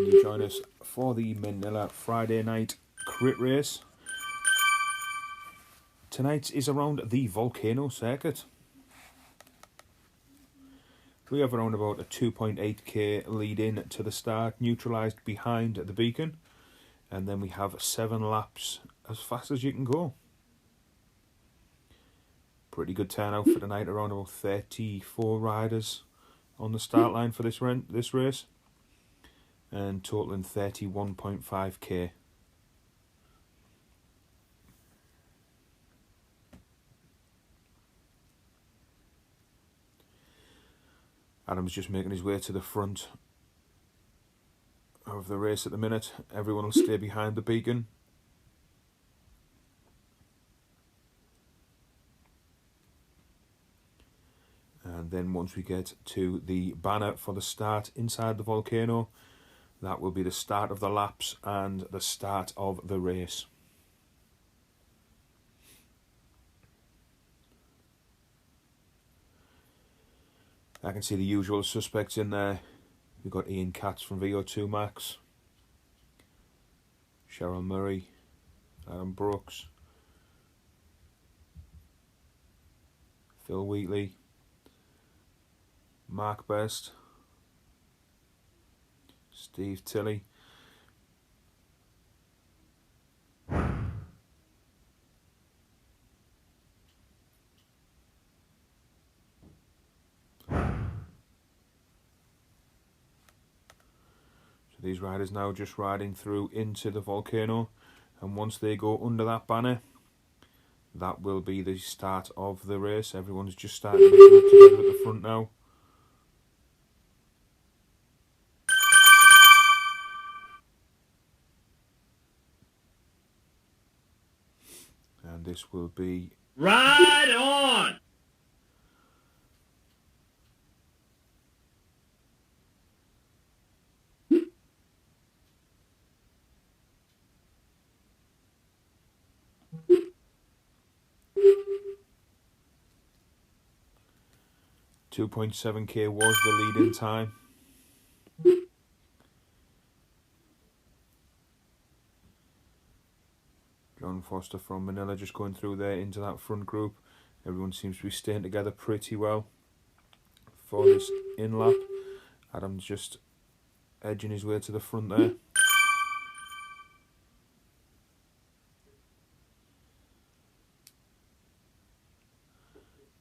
and you join us for the Manilla Friday night crit race. Tonight is around the volcano circuit. We have around about a 2.8k lead in to the start, neutralised behind the beacon, and then we have 7 laps as fast as you can go. Pretty good turnout for tonight, around about 34 riders on the start line for this race, and totaling 31.5k. Adam's just making his way to the front of the race at the minute. Everyone will stay behind the beacon. And then once we get to the banner for the start inside the volcano, that will be the start of the laps and the start of the race. I can see the usual suspects in there. We've got Ian Katz from VO2 Max, Cheryl Murray, Adam Brooks, Phil Wheatley, Mark Best, Steve Tilley, these riders now just riding through into the volcano, and once they go under that banner, that will be the start of the race. Everyone's just starting to get together at the front now. And this will be right on. 2.7k was the lead in time. John Foster from Manila just going through there into that front group. Everyone seems to be staying together pretty well for this in lap. Adam's just edging his way to the front there.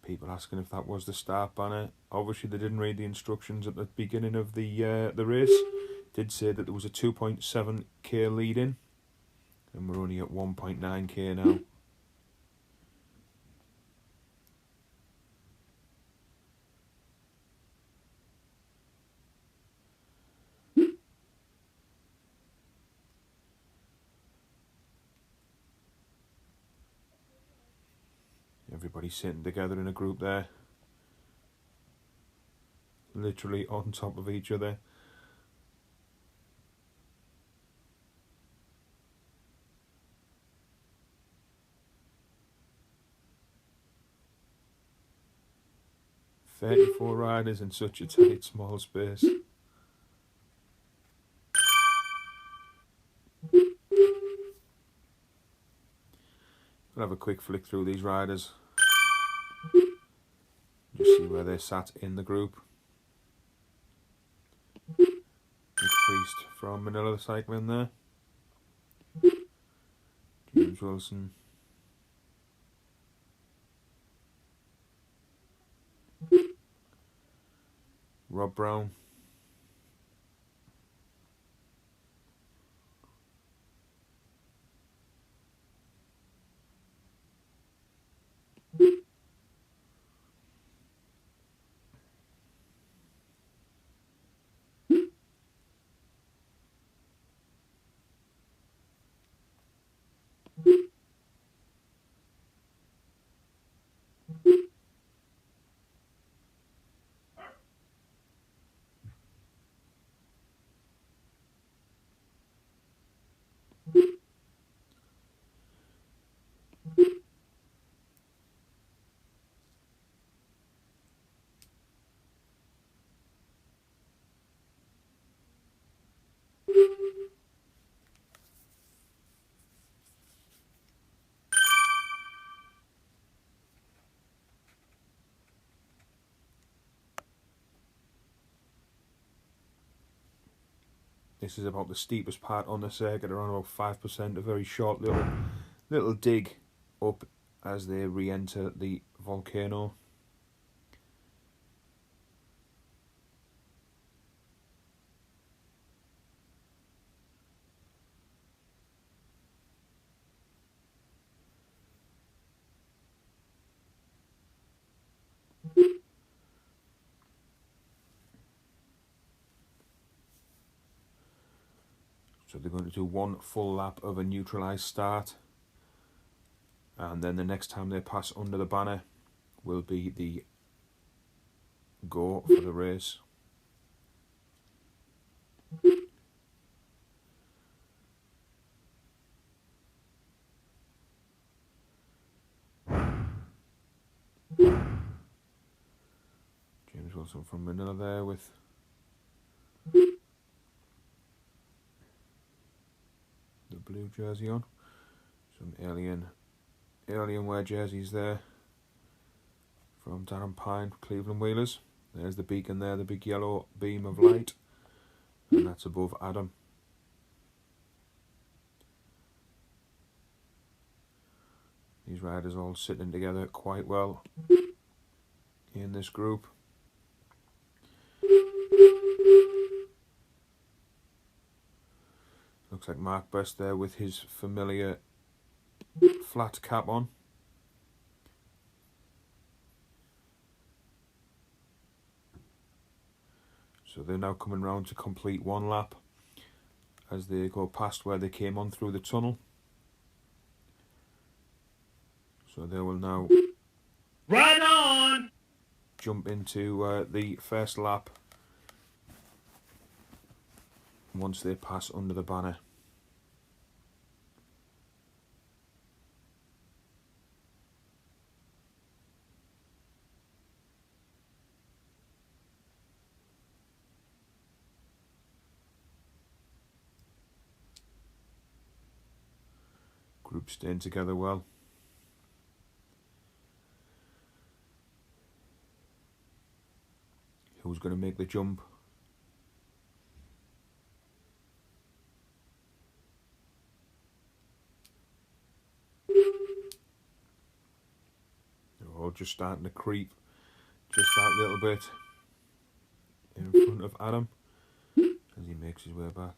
People asking if that was the start banner. Obviously they didn't read the instructions at the beginning of the race. Did say that there was a 2.7k lead in, and we're only at 1.9k now. Everybody's sitting together in a group there, literally on top of each other. "34 riders in such a tight, small space." I'll have a quick flick through these riders, just see where they're sat in the group. Nick Priest from Manilla Cycling there. James Wilson. Rob Brown. This is about the steepest part on the circuit, around about 5%, a very short little dig up as they re-enter the volcano. So they're going to do one full lap of a neutralised start, and then the next time they pass under the banner will be the go for the race. James Wilson from Manila there with the blue jersey on. Some alien wear jerseys there from Darren Pine, Cleveland Wheelers. There's the beacon there, the big yellow beam of light, and that's above Adam. These riders all sitting together quite well in this group. Looks like Mark Best there with his familiar flat cap on. So they're now coming round to complete one lap as they go past where they came on through the tunnel. So they will now Right on! jump into the first lap once they pass under the banner. Group staying together well. Who's going to make the jump? They're all just starting to creep just that little bit in front of Adam as he makes his way back.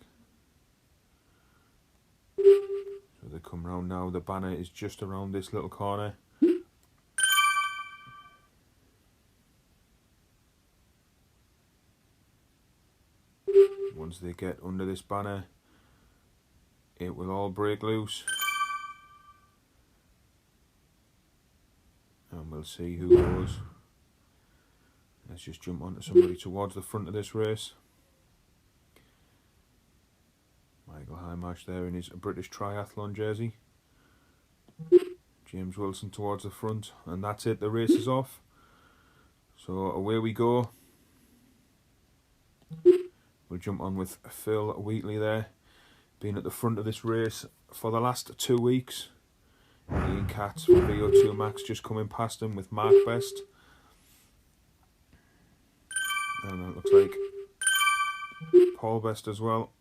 So they come round now. The banner is just around this little corner. Once they get under this banner, it will all break loose. And we'll see who goes. Let's just jump onto somebody towards the front of this race. Michael Highmarsh there in his British triathlon jersey. James Wilson towards the front, and that's it, the race is off. So away we go. We'll jump on with Phil Wheatley there, been at the front of this race for the last 2 weeks. Ian Katz from VO2 Max just coming past him with Mark Best. And that looks like Paul Best as well.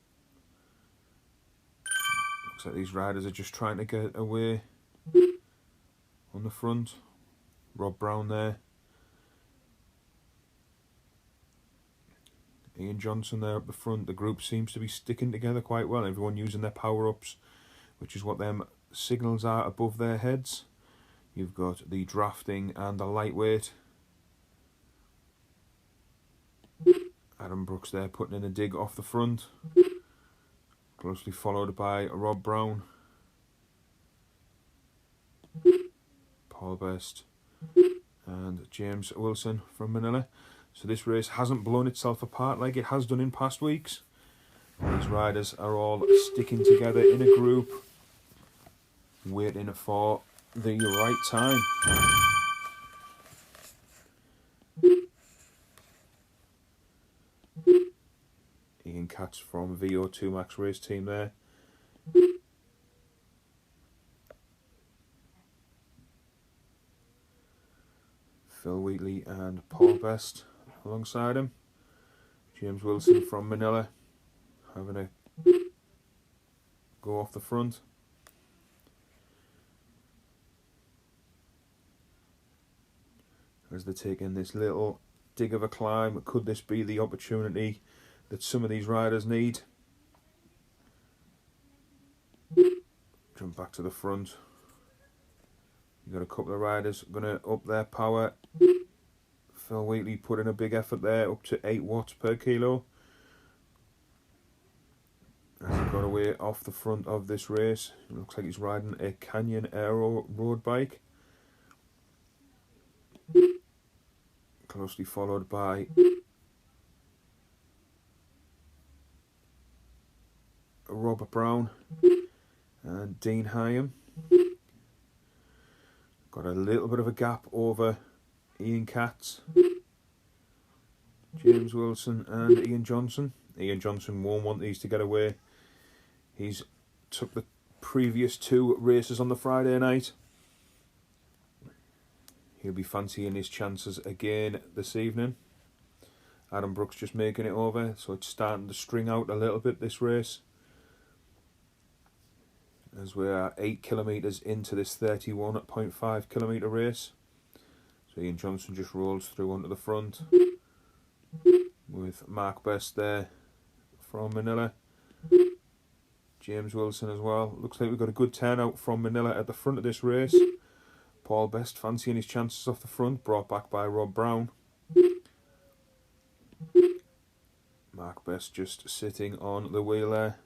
Looks like these riders are just trying to get away on the front. Rob Brown there. Ian Johnson there up the front. The group seems to be sticking together quite well. Everyone using their power-ups, which is what them signals are above their heads. You've got the drafting and the lightweight. Adam Brooks there putting in a dig off the front. Closely followed by Rob Brown. Paul Best and James Wilson from Manila. So this race hasn't blown itself apart like it has done in past weeks. These riders are all sticking together in a group, waiting for the right time. Ian Katz from VO2 Max race team there. Phil Wheatley and Paul Best alongside him. James Wilson from Manila. having a go off the front. As they're taking this little dig of a climb, could this be the opportunity that some of these riders need? Jump back to the front. You've got a couple of riders going to up their power. Phil Wheatley put in a big effort there, up to 8 watts per kilo. As he got away off the front of this race, it looks like he's riding a Canyon Aero road bike. Closely followed by Robert Brown and Dean Hyam. Got a little bit of a gap over Ian Katz, James Wilson and Ian Johnson. Ian Johnson won't want these to get away. He's took the previous 2 races on the Friday night. He'll be fancying his chances again this evening. Adam Brooks just making it over, so it's starting to string out a little bit, this race. As we are 8 kilometres into this 31.5 kilometre race. So Ian Johnson just rolls through onto the front with Mark Best there from Manilla. James Wilson as well. Looks like we've got a good turnout from Manilla at the front of this race. Paul Best fancying his chances off the front, brought back by Rob Brown. Mark Best just sitting on the wheel there.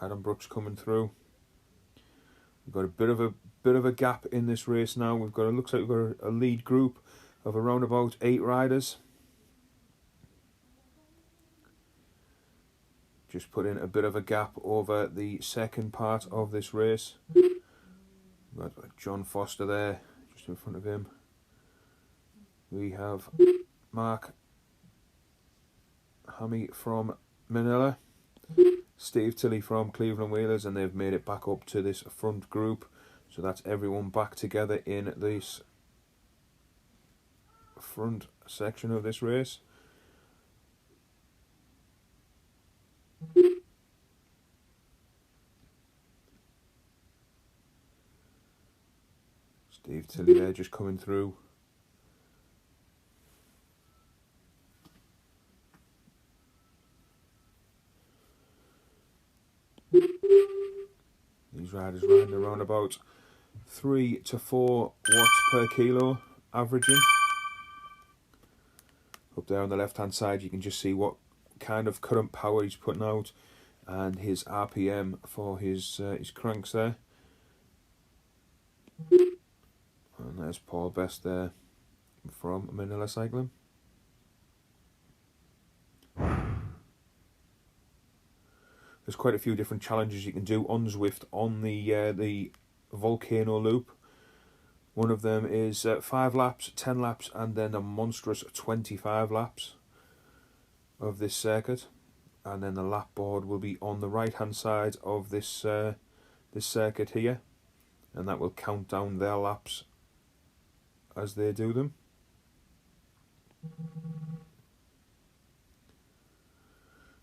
Adam Brooks coming through. We've got a bit of a gap in this race now. Looks like we've got a lead group of around about 8 riders. Just put in a bit of a gap over the second part of this race. We've got John Foster there, just in front of him. We have Mark Hammy from Manila, Steve Tilley from Cleveland Wheelers, and they've made it back up to this front group. So that's everyone back together in this front section of this race. Steve Tilley there just coming through. These riders riding around about 3 to 4 watts per kilo, averaging. Up there on the left hand side you can just see what kind of current power he's putting out and his RPM for his cranks there. And there's Paul Best there from Manilla Cycling. There's quite a few different challenges you can do on Zwift on the volcano loop. One of them is 5 laps, 10 laps, and then a monstrous 25 laps of this circuit. And then the lap board will be on the right hand side of this this circuit here, and that will count down their laps as they do them.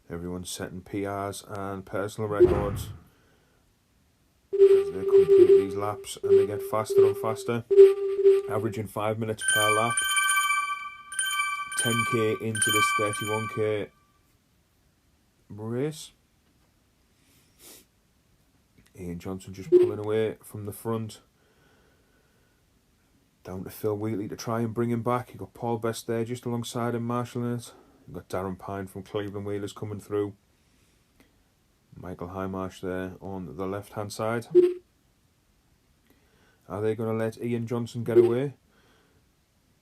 Everyone's setting PRs and personal records as they complete these laps, and they get faster and faster, averaging 5 minutes per lap. 10k into this 31k race. Ian Johnson just pulling away from the front. Down to Phil Wheatley to try and bring him back. You've got Paul Best there just alongside him, marshalling it. You've got Darren Pine from Cleveland Wheelers coming through. Michael Highmarsh there on the left hand side. Are they going to let Ian Johnson get away?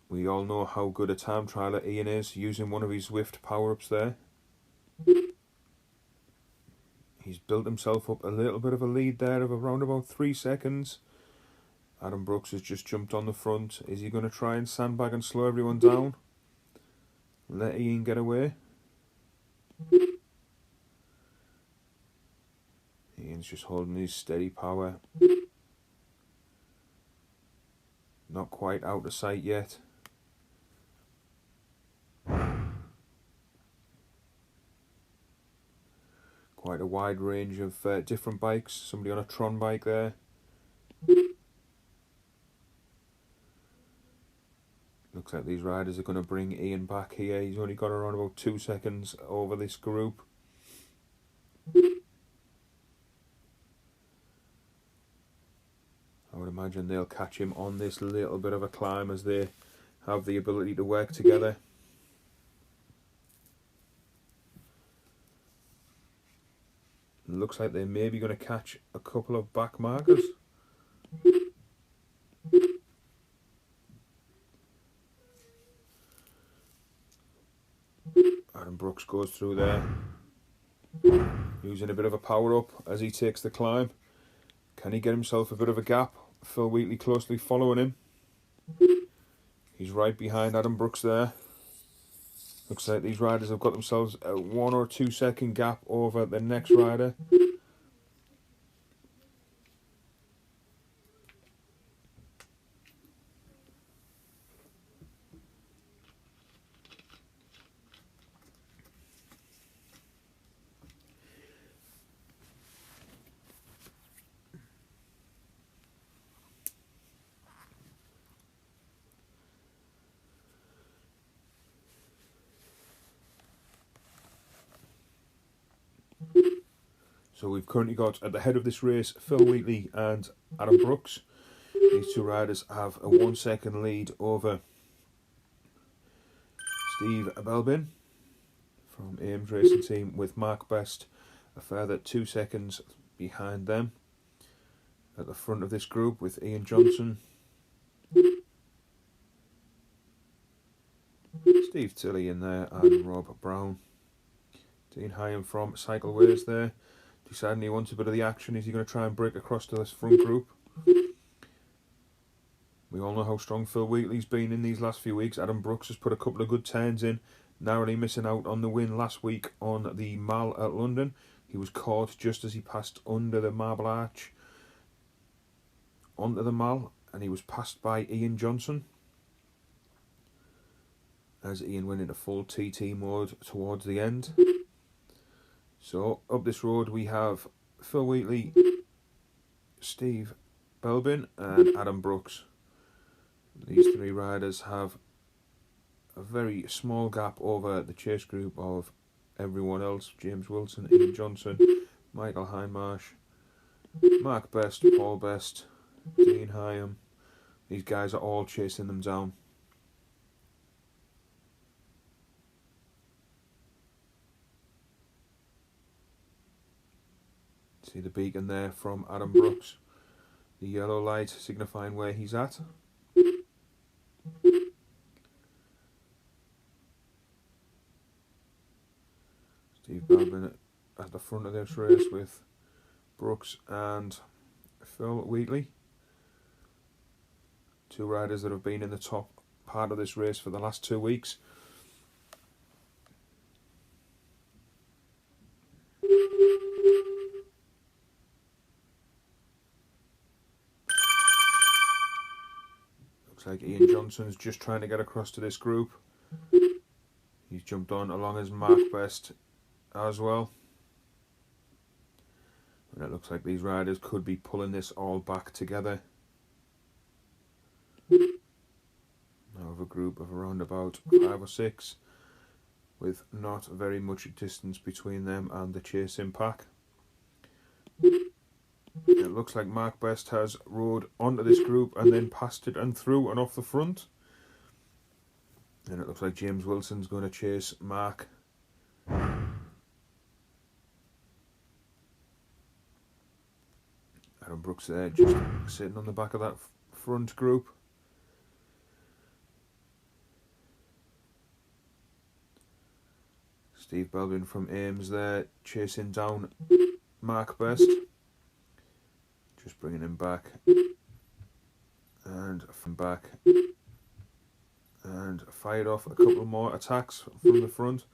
We all know how good a time trialer Ian is, using one of his Zwift power-ups there. He's built himself up a little bit of a lead there of around about 3 seconds. Adam Brooks has just jumped on the front. Is he going to try and sandbag and slow everyone down? Let Ian get away? Ian's just holding his steady power. Not quite out of sight yet. quite a wide range of different bikes. Somebody on a Tron bike there. Looks like these riders are going to bring Ian back here. He's only got around about 2 seconds over this group. I would imagine they'll catch him on this little bit of a climb as they have the ability to work together. It looks like they're maybe going to catch a couple of back markers. Adam Brooks goes through there, using a bit of a power up as he takes the climb. Can he get himself a bit of a gap? Phil Wheatley closely following him. He's right behind Adam Brooks there. Looks like these riders have got themselves a 1 or 2 second gap over the next rider. So we've currently got at the head of this race Phil Wheatley and Adam Brooks. These two riders have a 1 second lead over Steve Belbin from Ames Racing Team, with Mark Best a further 2 seconds behind them. At the front of this group with Ian Johnson, Steve Tilley in there, and Rob Brown. Dean Hyam from Cycleways there, deciding he wants a bit of the action. Is he going to try and break across to this front group? We all know how strong Phil Wheatley's been in these last few weeks. Adam Brooks has put a couple of good turns in, narrowly missing out on the win last week on the Mall at London. He was caught just as he passed under the Marble Arch onto the Mall, and he was passed by Ian Johnson as Ian went into full TT mode towards the end. So up this road we have Phil Wheatley, Steve Belbin and Adam Brooks. These three riders have a very small gap over the chase group of everyone else: James Wilson, Ian Johnson, Michael Hindmarsh, Mark Best, Paul Best, Dean Hyam. These guys are all chasing them down. See the beacon there from Adam Brooks, the yellow light signifying where he's at. Steve Belbin at the front of this race with Brooks and Phil Wheatley. Two riders that have been in the top part of this race for the last 2 weeks. Looks like Ian Johnson's just trying to get across to this group. He's jumped on along as Mark Best as well. And it looks like these riders could be pulling this all back together. Now have a group of around about 5 or 6, with not very much distance between them and the chasing pack. It looks like Mark Best has rode onto this group and then passed it and through and off the front. And it looks like James Wilson's going to chase Mark. Adam Brooks there just sitting on the back of that front group. Steve Belbin from Ames there chasing down Mark Best. Just bringing him back. And from back. And fired off a couple more attacks from the front.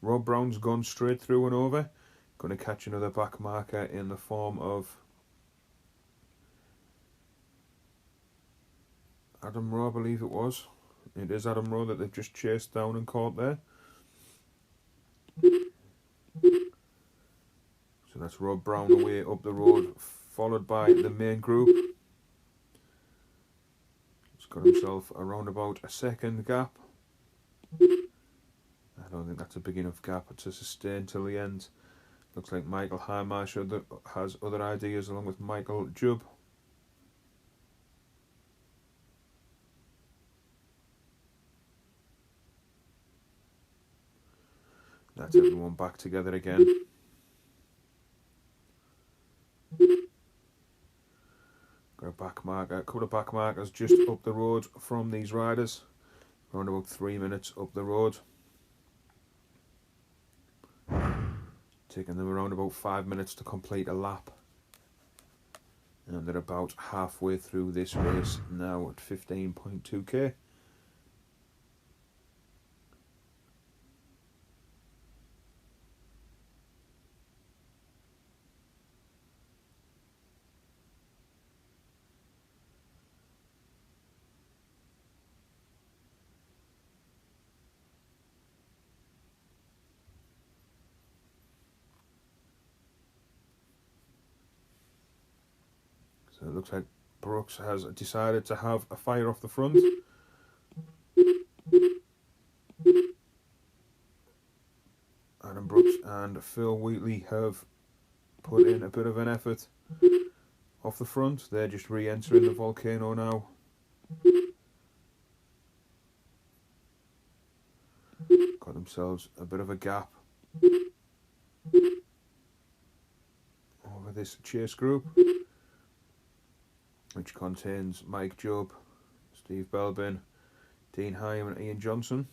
Rob Brown's gone straight through and over. Going to catch another back marker in the form of Adam Rowe, I believe it was. It is Adam Rowe that they've just chased down and caught there. So that's Rob Brown away up the road, followed by the main group. He's got himself around about a second gap. I don't think that's a big enough gap to sustain till the end. Looks like Michael Highmarsh has other ideas along with Michael Jubb. That's everyone back together again. Got a couple of back markers just up the road from these riders. Around about 3 minutes up the road. Taking them around about 5 minutes to complete a lap. And they're about halfway through this race now at 15.2k. So it looks like Brooks has decided to have a fire off the front. Adam Brooks and Phil Wheatley have put in a bit of an effort off the front. They're just re-entering the volcano now. Got themselves a bit of a gap over this chase group, which contains Mike Jubb, Steve Belbin, Dean Hyam and Ian Johnson.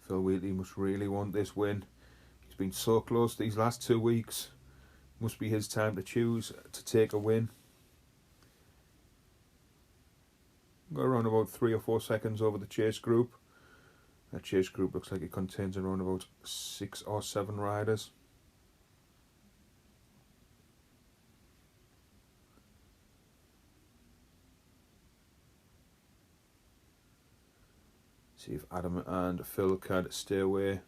Phil Wheatley must really want this win. He's been so close these last 2 weeks. Must be his time to choose to take a win. Got around about 3 or 4 seconds over the chase group. That chase group looks like it contains around about 6 or 7 riders. See if Adam and Phil can stay away.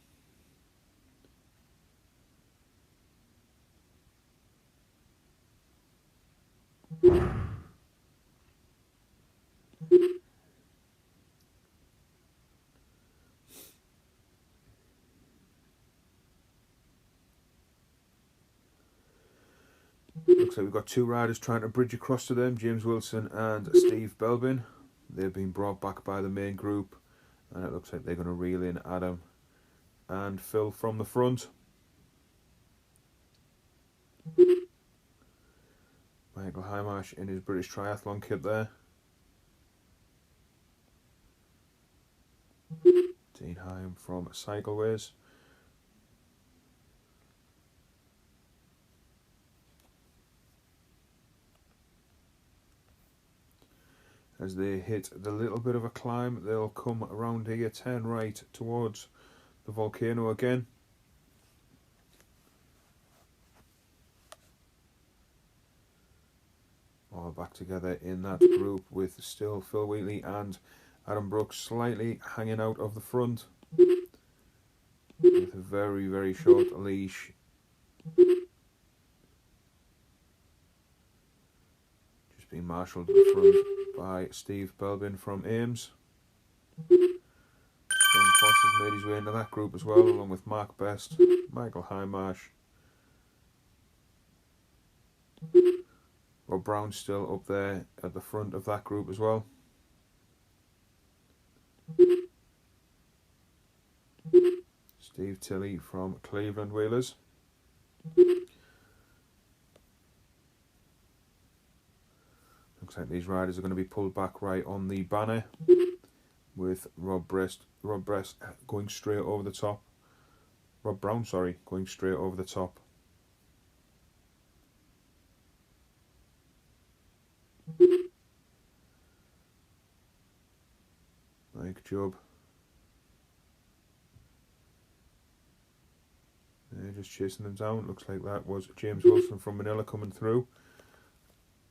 Looks like we've got 2 riders trying to bridge across to them, James Wilson and Steve Belbin. They've been brought back by the main group, and it looks like they're going to reel in Adam and Phil from the front. Michael Highmarsh in his British Triathlon kit there. Dean Hyam from Cycleways. As they hit the little bit of a climb, they'll come around here, turn right towards the volcano again. All back together in that group with still Phil Wheatley and Adam Brooks slightly hanging out of the front with a very, very short leash. Just being marshalled at the front by Steve Belbin from Ames. John Foss has made his way into that group as well, along with Mark Best, Michael Highmarsh. Rob Brown's still up there at the front of that group as well. Steve Tilley from Cleveland Wheelers. Looks like these riders are going to be pulled back right on the banner, with Rob Brown going straight over the top. Mike Jubb. They're just chasing them down. Looks like that was James Wilson from Manila coming through.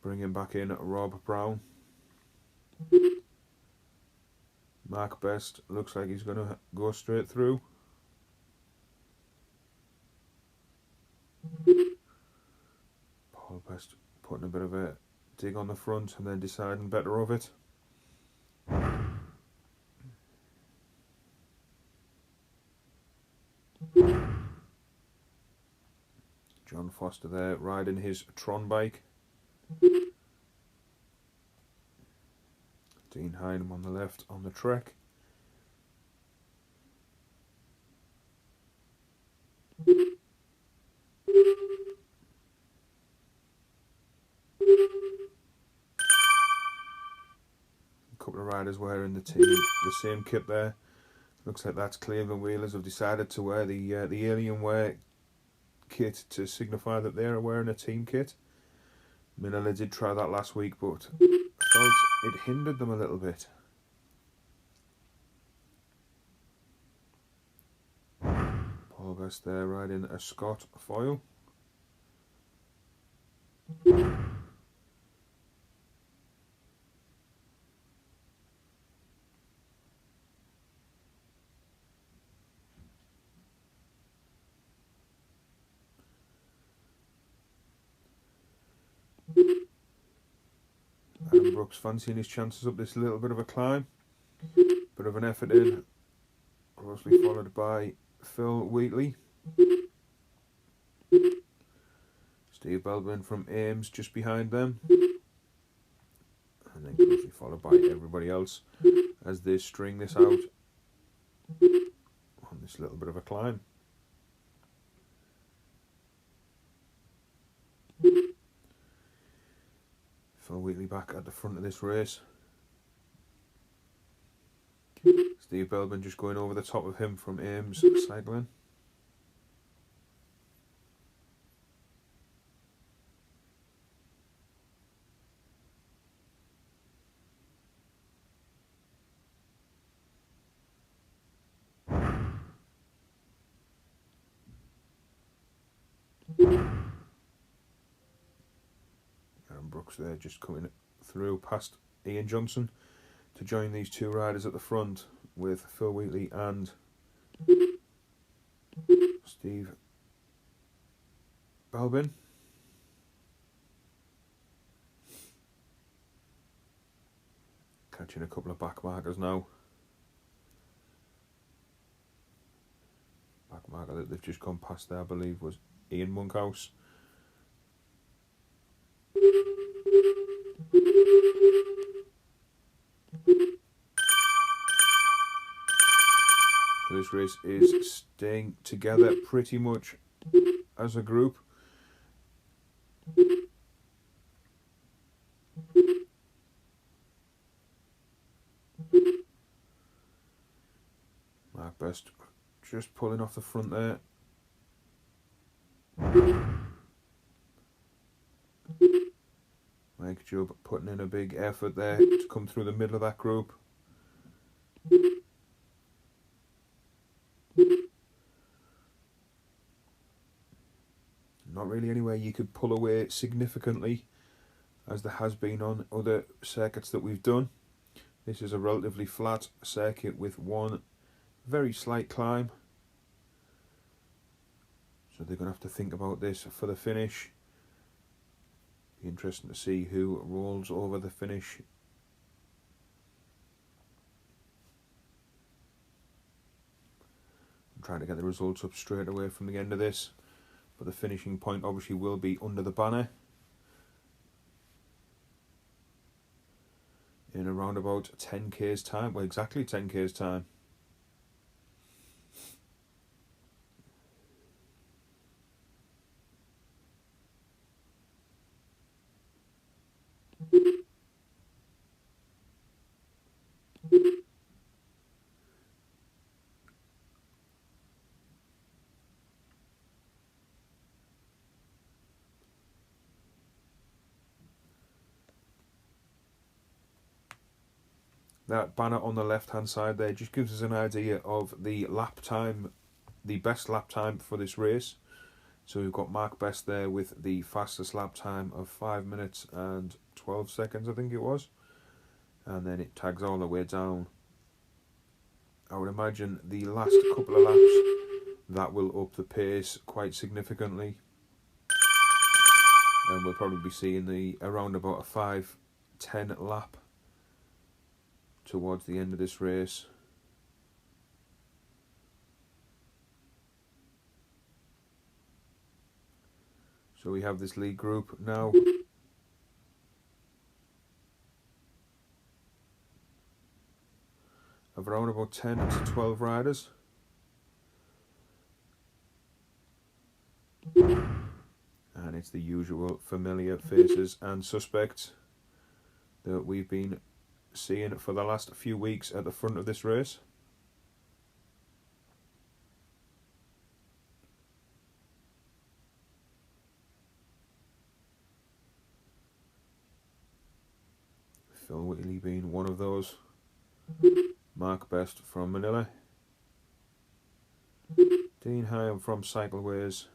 Bringing back in Rob Brown. Mark Best looks like he's going to go straight through. Paul Best putting a bit of a dig on the front and then deciding better of it. John Foster there riding his Tron bike. Dean Hynam on the left on the Trek. A couple of riders wearing the same kit there. Looks like that's Cleveland Wheelers have decided to wear the Alienware kit to signify that they're wearing a team kit. Manilla did try that last week, but felt it hindered them a little bit. Paul Best there riding a Scott foil. Adam Brooks fancying his chances up this little bit of a climb. Bit of an effort in. Closely followed by Phil Wheatley. Steve Belbin from Ames just behind them. And then closely followed by everybody else as they string this out on this little bit of a climb. Phil Wheatley back at the front of this race. Steve Belbin just going over the top of him from Ames Cycling. Aaron Brooks there just coming through past Ian Johnson to join these two riders at the front with Phil Wheatley and Steve Belbin. Catching a couple of back markers now. Back marker that they've just gone past there, I believe, was Ian Monkhouse. So this race is staying together pretty much as a group. Mark Best just pulling off the front there. Mike Jubb putting in a big effort there to come through the middle of that group. Not really anywhere you could pull away significantly, as there has been on other circuits that we've done. This is a relatively flat circuit with one very slight climb. So they're going to have to think about this for the finish. Be interesting to see who rolls over the finish. I'm trying to get the results up straight away from the end of this, but the finishing point obviously will be under the banner in around about 10k's time. Well, exactly 10k's time. That banner on the left hand side there just gives us an idea of the lap time, the best lap time for this race. So we've got Mark Best there with the fastest lap time of 5 minutes and 12 seconds, I think it was. And then it tags all the way down I would imagine the last couple of laps that will up the pace quite significantly, and we'll probably be seeing around about a 5:10 lap towards the end of this race. So we have this lead group now of around about 10 to 12 riders. And it's the usual familiar faces and suspects that we've been seeing for the last few weeks at the front of this race. Phil Whitley being one of those. Mark Best from Manila. Dean Hyam from Cycleways.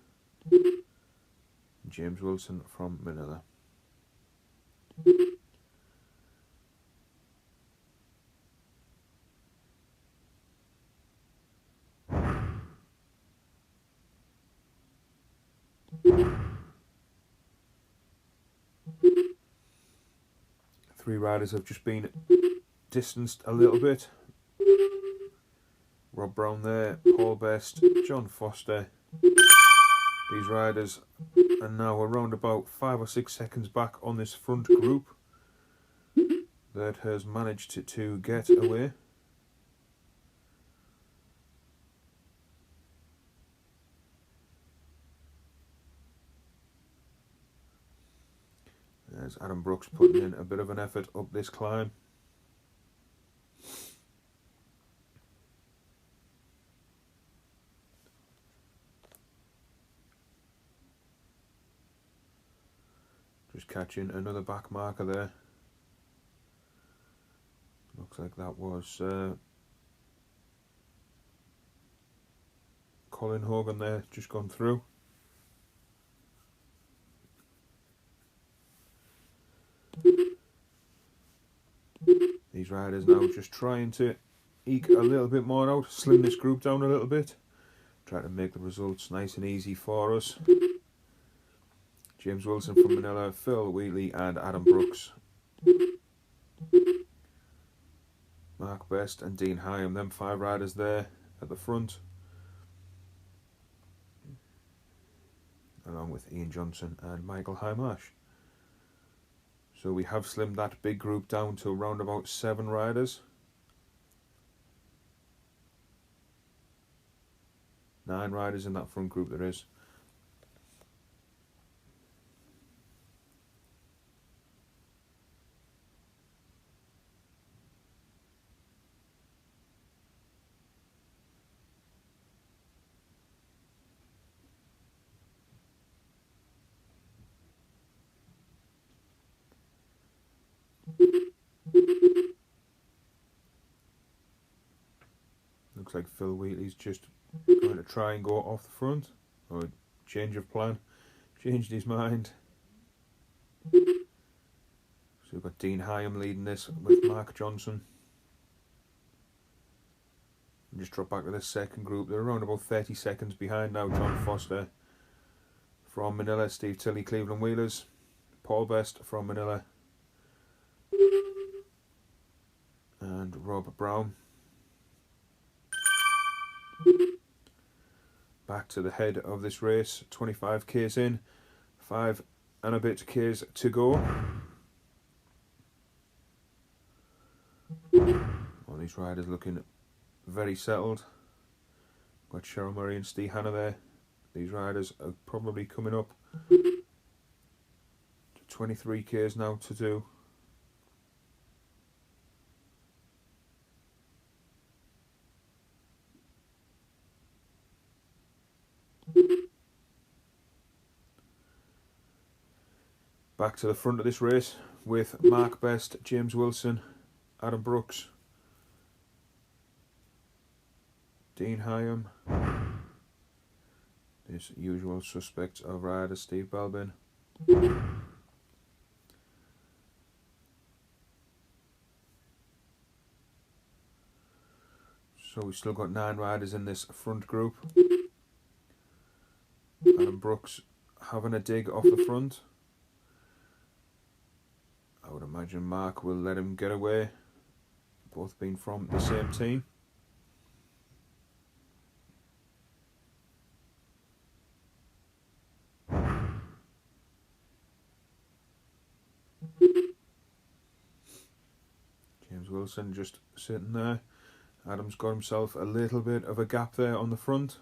James Wilson from Manila. Three riders have just been distanced a little bit. Rob Brown there, Paul Best, John Foster. These riders are now around about 5 or 6 seconds back on this front group that has managed to get away. There's Adam Brooks putting in a bit of an effort up this climb. Just catching another back marker there. Looks like that was Colin Hogan there, just gone through. These riders now just trying to eke a little bit more out, slim this group down a little bit, try to make the results nice and easy for us. James Wilson from Manila, Phil Wheatley and Adam Brooks. Mark Best and Dean Hyam, them 5 riders there at the front, along with Ian Johnson and Michael Highmarsh. So we have slimmed that big group down to around about 7 riders. 9 riders in that front group there is. Looks like Phil Wheatley's just going to try and go off the front, or change of plan, changed his mind. So we've got Dean Hyam leading this with Mark Johnson. And just drop back to this second group. They're around about 30 seconds behind now. John Foster from Manila, Steve Tilley, Cleveland Wheelers, Paul Best from Manila, and Rob Brown. Back to the head of this race, 25 k's in, 5 and a bit k's to go. All these riders looking very settled. Got Cheryl Murray and Steve Hanna there. These riders are probably coming up to 23 k's now to do. Back to the front of this race with Mark Best, James Wilson, Adam Brooks, Dean Hyam, his usual suspects of rider Steve Belbin, So we've still got 9 riders in this front group. Adam Brooks having a dig off the front. I would imagine Mark will let him get away, both being from the same team. James Wilson just sitting there. Adam's got himself a little bit of a gap there on the front.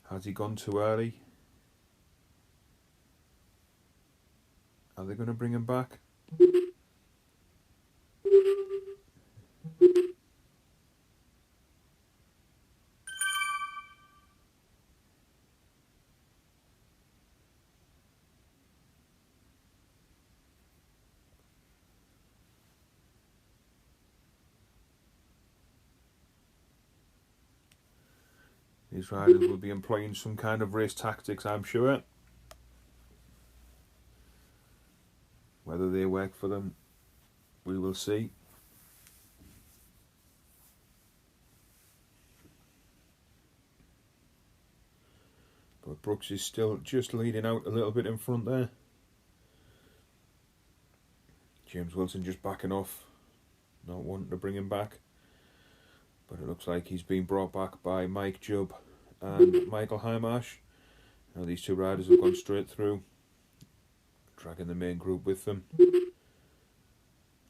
Has he gone too early? Are they going to bring him back? These riders will be employing some kind of race tactics, I'm sure. Whether they work for them, we will see. But Brooks is still just leading out a little bit in front there. James Wilson just backing off, not wanting to bring him back. But it looks like he's been brought back by Mike Jubb and Michael Heimarsh. Now these two riders have gone straight through, dragging the main group with them.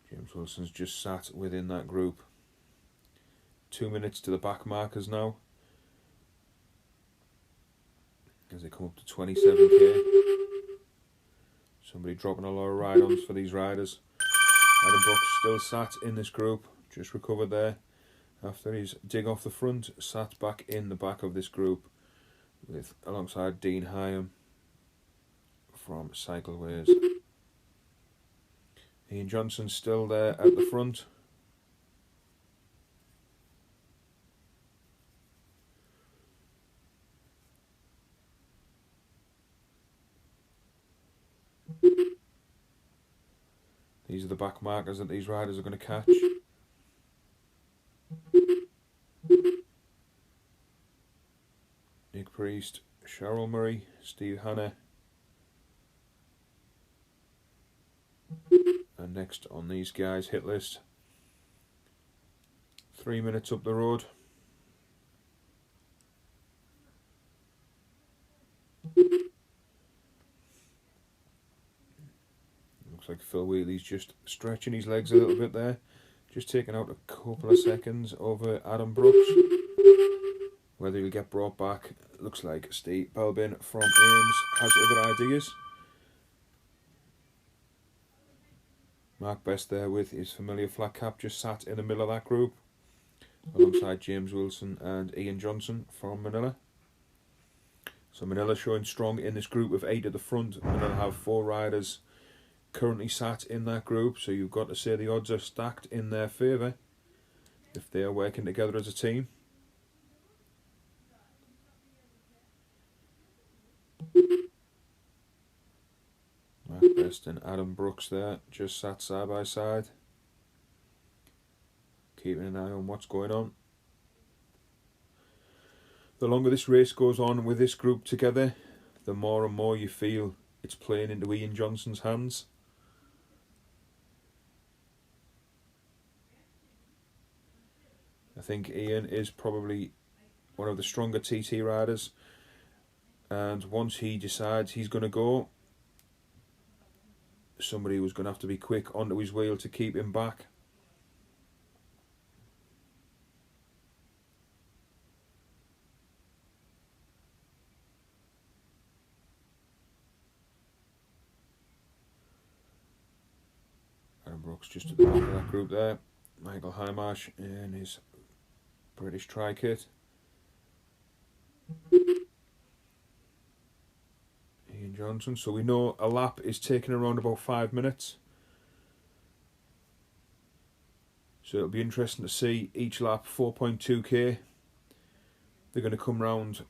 James Wilson's just sat within that group. 2 minutes to the back markers now, as they come up to 27k. Somebody dropping a lot of ride-ons for these riders. Adam Brooks still sat in this group, just recovered there after his dig off the front, sat back in the back of this group with alongside Dean Hyam from Cycleways. Ian Johnson's still there at the front. These are the back markers that these riders are going to catch. Nick Priest, Cheryl Murray, Steve Hanna. And next on these guys' hit list, 3 minutes up the road. Looks like Phil Wheatley's just stretching his legs a little bit there, just taking out a couple of seconds over Adam Brooks. Whether he'll get brought back, looks like Steve Belbin from Ames has other ideas. Mark Best there with his familiar flat cap just sat in the middle of that group, alongside James Wilson and Ian Johnson from Manilla. So Manilla showing strong in this group with 8 at the front. Manilla have 4 riders currently sat in that group, so you've got to say the odds are stacked in their favour if they are working together as a team. Mark Best and Adam Brooks there just sat side by side, keeping an eye on what's going on. The longer this race goes on with this group together, the more and more you feel it's playing into Ian Johnson's hands. I think Ian is probably one of the stronger TT riders, and once he decides he's going to go, somebody was going to have to be quick onto his wheel to keep him back. Adam Brooks just at the back of that group there. Michael Heimarsh in his British tri-kit. Ian Johnson. So we know a lap is taking around about 5 minutes. So it'll be interesting to see each lap 4.2k. They're going to come round.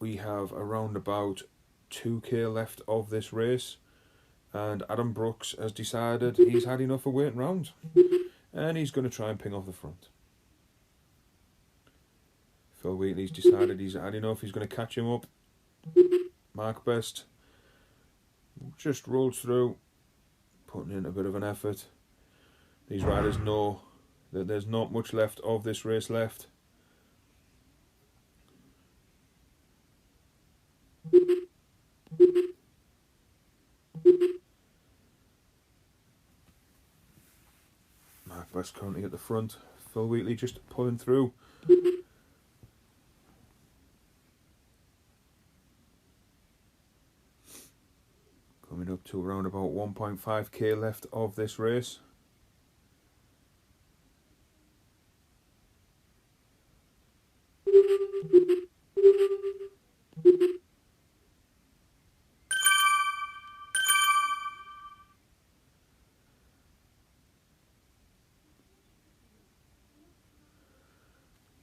We have around about 2k left of this race. And Adam Brooks has decided he's had enough of waiting round, and he's going to try and ping off the front. Phil Wheatley's decided he's had enough, he's going to catch him up. Mark Best just rolls through, putting in a bit of an effort. These riders know that there's not much left of this race left. Mark Best currently at the front, Phil Wheatley just pulling through. Coming up to around about 1.5k left of this race.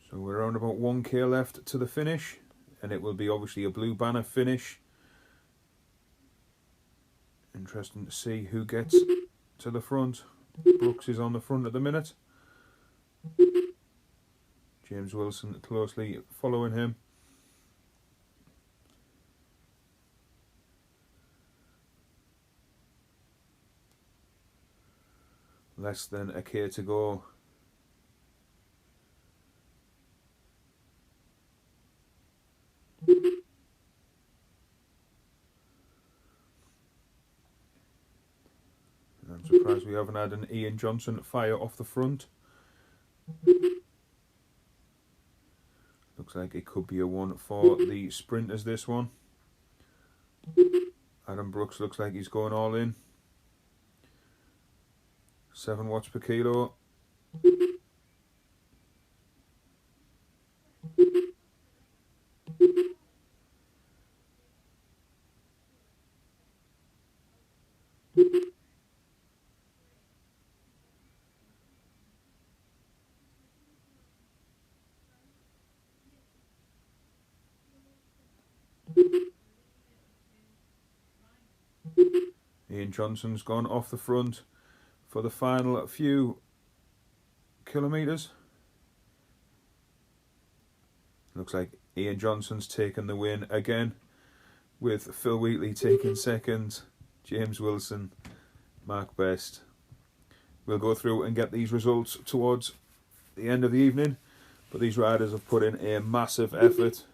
So we're around about 1k left to the finish, and it will be obviously a blue banner finish. Interesting to see who gets to the front. Brooks is on the front at the minute. James Wilson closely following him. Less than a k to go. I'm surprised we haven't had an Ian Johnson fire off the front. Looks like it could be a one for the sprinters, this one. Adam Brooks looks like he's going all in. 7 watts per kilo. Ian Johnson's gone off the front for the final few kilometres. Looks like Ian Johnson's taken the win again, with Phil Wheatley taking second, James Wilson, Mark Best. We'll go through and get these results towards the end of the evening, but these riders have put in a massive effort.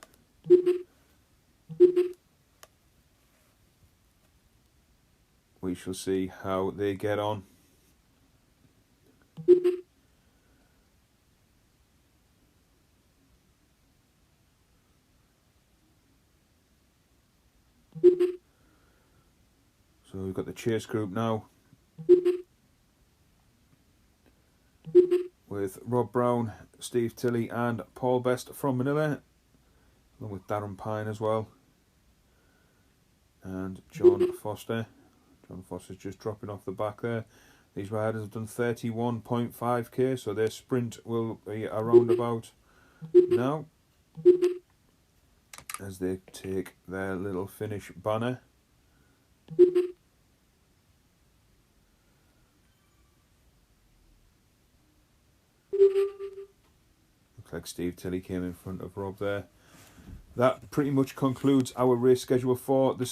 We shall see how they get on. So we've got the chase group now, with Rob Brown, Steve Tilley and Paul Best from Manilla, along with Darren Pine as well, and John Foster. John Foster's just dropping off the back there. These riders have done 31.5k, so their sprint will be around about now, as they take their little finish banner. Looks like Steve Tilley came in front of Rob there. That pretty much concludes our race schedule for the season.